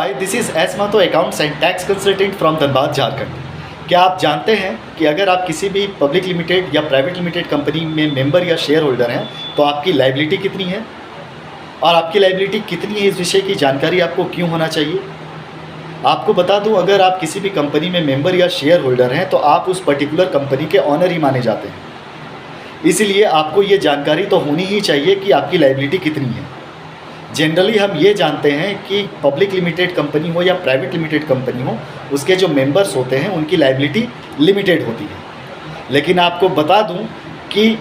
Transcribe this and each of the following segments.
Hi, this is S Mahato accounts and tax consultant from Dhanbad Jharkhand. क्या आप जानते हैं कि अगर आप किसी भी पब्लिक लिमिटेड या प्राइवेट लिमिटेड कंपनी में मेंबर या शेयर होल्डर हैं तो आपकी लायबिलिटी कितनी है और आपकी लायबिलिटी कितनी है, इस विषय की जानकारी आपको क्यों होना चाहिए। आपको बता दूं, अगर आप किसी भी कंपनी में मेंबर या शेयर होल्डर हैं तो आप उस पर्टिकुलर कंपनी के ऑनर ही माने जाते हैं। इसलिए आपको ये जानकारी तो होनी ही चाहिए कि आपकी लायबिलिटी कितनी है। जनरली हम ये जानते हैं कि पब्लिक लिमिटेड कंपनी हो या प्राइवेट लिमिटेड कंपनी हो, उसके जो मेंबर्स होते हैं उनकी लायबिलिटी लिमिटेड होती है। लेकिन आपको बता दूं कि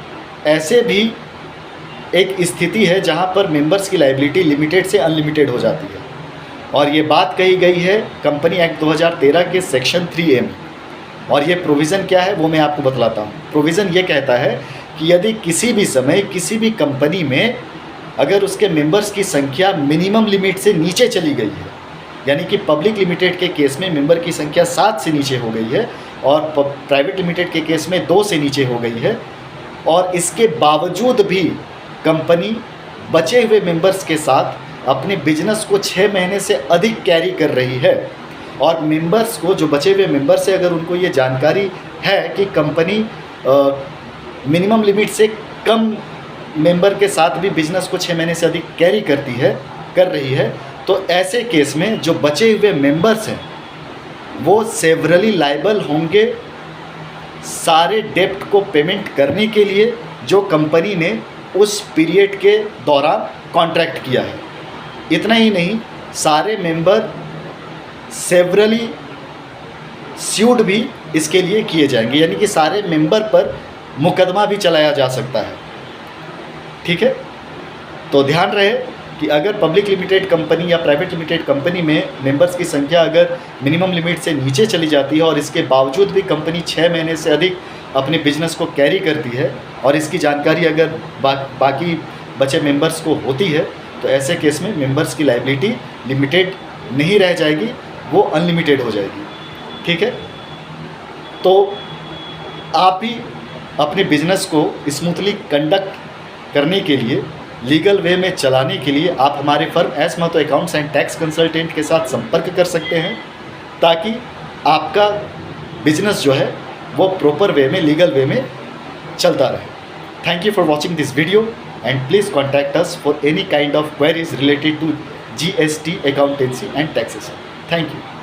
ऐसे भी एक स्थिति है जहां पर मेंबर्स की लायबिलिटी लिमिटेड से अनलिमिटेड हो जाती है, और ये बात कही गई है कंपनी एक्ट 2013 के सेक्शन 3A में। और ये प्रोविज़न क्या है वो मैं आपको बतलाता हूँ। प्रोविज़न ये कहता है कि यदि किसी भी समय किसी भी कंपनी में अगर उसके मेंबर्स की संख्या मिनिमम लिमिट से नीचे चली गई है, यानी कि पब्लिक लिमिटेड के केस में मेंबर की संख्या 7 से नीचे हो गई है और प्राइवेट लिमिटेड के केस में 2 से नीचे हो गई है, और इसके बावजूद भी कंपनी बचे हुए मेंबर्स के साथ अपने बिजनेस को 6 महीने से अधिक कैरी कर रही है, और मेंबर्स को, जो बचे हुए मेंबर्स है, अगर उनको ये जानकारी है कि कंपनी मिनिमम लिमिट से कम मेंबर के साथ भी बिजनेस को 6 महीने से अधिक कैरी कर रही है, तो ऐसे केस में जो बचे हुए मेंबर्स हैं वो सेवरली लायबल होंगे सारे डेप्ट को पेमेंट करने के लिए जो कंपनी ने उस पीरियड के दौरान कॉन्ट्रैक्ट किया है। इतना ही नहीं, सारे मेंबर सेवरली स्यूड भी इसके लिए किए जाएंगे, यानी कि सारे मेंबर पर मुकदमा भी चलाया जा सकता है। ठीक है, तो ध्यान रहे कि अगर पब्लिक लिमिटेड कंपनी या प्राइवेट लिमिटेड कंपनी में मेंबर्स की संख्या अगर मिनिमम लिमिट से नीचे चली जाती है और इसके बावजूद भी कंपनी 6 महीने से अधिक अपने बिजनेस को कैरी करती है और इसकी जानकारी अगर बाकी बचे मेंबर्स को होती है, तो ऐसे केस में मेंबर्स की लायबिलिटी लिमिटेड नहीं रह जाएगी, वो अनलिमिटेड हो जाएगी। ठीक है, तो आप भी अपने बिजनेस को स्मूथली कंडक्ट करने के लिए, लीगल वे में चलाने के लिए आप हमारे firm S Mahato accounts and tax consultant के साथ संपर्क कर सकते हैं, ताकि आपका बिजनेस जो है वो प्रॉपर वे में, लीगल वे में चलता रहे। Thank you for watching this video and please contact us for any kind of queries related to GST, accountancy and taxation. Thank you.